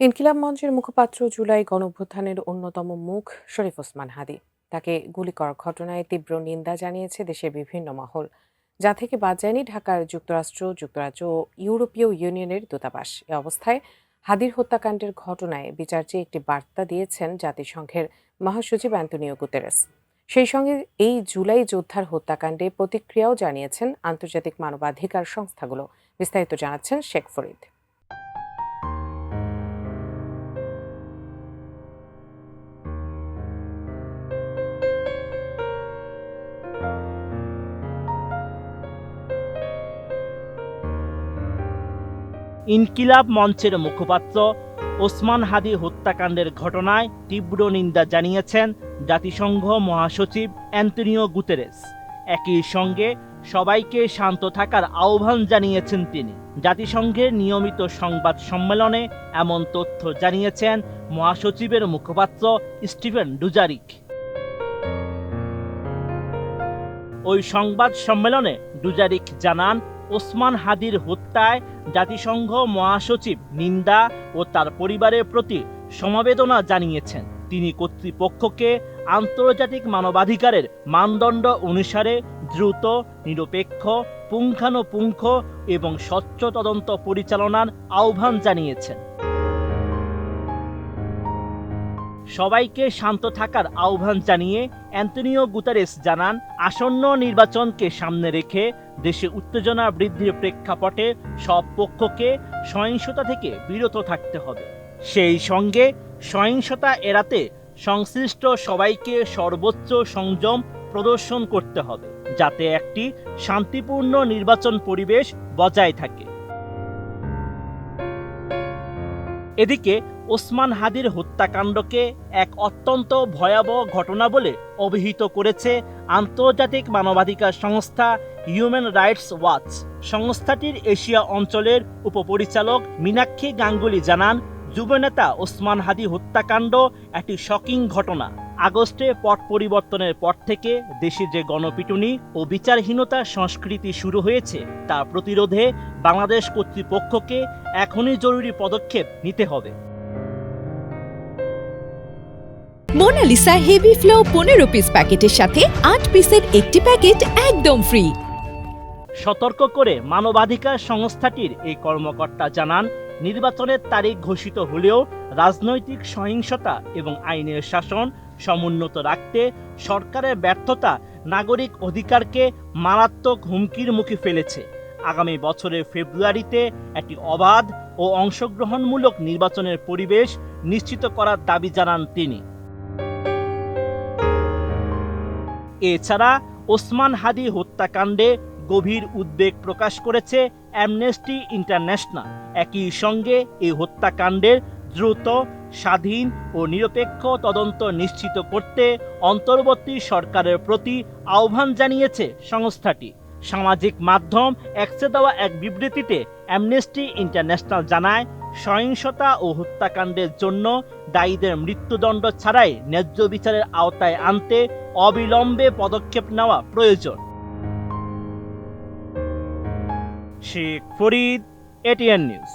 ইনকিলাব মঞ্চের মুখপাত্র জুলাই গণঅভ্যুত্থানের অন্যতম মুখ শরীফ ওসমান হাদী। তাকে গুলি করার ঘটনায় তীব্র নিন্দা জানিয়েছে দেশের বিভিন্ন মহল, যা থেকে বাদ যায়নি ঢাকার যুক্তরাজ্য ও ইউরোপীয় ইউনিয়নের দূতাবাস। এ অবস্থায় হাদীর হত্যাকাণ্ডের ঘটনায় বিচার চেয়ে একটি বার্তা দিয়েছেন জাতিসংঘের মহাসচিব অ্যান্তোনিও গুতেরেস। সেই সঙ্গে এই জুলাই যোদ্ধার হত্যাকাণ্ডে প্রতিক্রিয়াও জানিয়েছেন আন্তর্জাতিক মানবাধিকার সংস্থাগুলো। বিস্তারিত জানাচ্ছেন শেখ ফরিদ। ইনকিলাব মঞ্চের মুখপাত্র ওসমান হাদী হত্যাকাণ্ডের ঘটনায় তীব্র নিন্দা জানিয়েছেন জাতিসংঘ মহাসচিব অ্যান্তোনিও গুতেরেস। একই সঙ্গে সবাইকে শান্ত থাকার আহ্বান জানিয়েছেন তিনি। জাতিসংঘের নিয়মিত সংবাদ সম্মেলনে এমন তথ্য জানিয়েছেন মহাসচিবের মুখপাত্র স্টিফেন ডুজারিক। ওই সংবাদ সম্মেলনে ডুজারিক জানান, ওসমান হাদীর হত্যায় জাতিসংঘ মহাসচিব নিন্দা ও তার পরিবারের প্রতি সমবেদনা জানিয়েছেন। তিনি কর্তৃপক্ষকে আন্তর্জাতিক মানবাধিকারের মানদণ্ড অনুসারে দ্রুত, নিরপেক্ষ, পুঙ্খানুপুঙ্খ এবং স্বচ্ছ তদন্ত পরিচালনার আহ্বান জানিয়েছেন। সবাইকে শান্ত থাকার আহ্বান জানিয়ে অ্যান্তোনিও গুতেরেস জানান, আসন্ন নির্বাচনকে সামনে রেখে দেশে উত্তেজনা বৃদ্ধির প্রেক্ষাপটে সব পক্ষকে সহিংসতা থেকে বিরত থাকতে হবে। সেই সঙ্গে সহিংসতা এড়াতে সংশ্লিষ্ট সবাইকে সর্বোচ্চ সংযম প্রদর্শন করতে হবে, যাতে একটি শান্তিপূর্ণ নির্বাচন পরিবেশ বজায় থাকে। এদিকে ওসমান হাদীর হত্যাকাণ্ডকে এক অত্যন্ত ভয়াবহ ঘটনা বলে অভিহিত করেছে আন্তর্জাতিক মানবাধিকার সংস্থা হিউম্যান রাইটস ওয়াচ। সংস্থাটির এশিয়া অঞ্চলের উপপরিচালক মীনাক্ষী গাঙ্গুলি জানান, যুবনেতা ওসমান হাদী হত্যাকাণ্ড একটি শকিং ঘটনা। আগস্টে পট পরিবর্তনের পর থেকে দেশে যে গণপিটুনি ও বিচারহীনতার সংস্কৃতি শুরু হয়েছে, তা প্রতিরোধে বাংলাদেশ কর্তৃপক্ষকে এখনই জরুরি পদক্ষেপ নিতে হবে। মোনালিসা হেভি ফ্লো 15 পিস প্যাকেটের সাথে 8 পিসের একটি প্যাকেট একদম ফ্রি। সতর্ক করে মানবাধিকার সংস্থাটির এই কর্মকর্তা জানান, নির্বাচনের তারিখ ঘোষিত হলেও রাজনৈতিক সহিংসতা এবং আইনের শাসন সমুন্নত রাখতে সরকারের ব্যর্থতা নাগরিক অধিকারকে মারাত্মক হুমকির মুখে ফেলেছে। আগামী বছরের ফেব্রুয়ারিতে একটি অবাধ ও অংশগ্রহণমূলক নির্বাচনের পরিবেশ নিশ্চিত করার দাবি জানান তিনি। এছাড়া ওসমান হাদী হত্যাকাণ্ডে গভীর উদ্বেগ প্রকাশ করেছে অ্যামনেস্টি ইন্টারন্যাশনাল। একই সঙ্গে এই হত্যাকাণ্ডের দ্রুত, স্বাধীন ও নিরপেক্ষ তদন্ত নিশ্চিত করতে অন্তর্বর্তী সরকারের প্রতি আহ্বান জানিয়েছে সংস্থাটি। সামাজিক মাধ্যম এক্সে দেওয়া এক বিবৃতিতে অ্যামনেস্টি ইন্টারন্যাশনাল জানায়, সহিংসতা ও হত্যাকাণ্ডের জন্য দায়ীদের মৃত্যুদণ্ড ছাড়াই ন্যায্য বিচারের আওতায় আনতে অবিলম্বে পদক্ষেপ নেওয়া প্রয়োজন। Sheikh Farid, ATN news.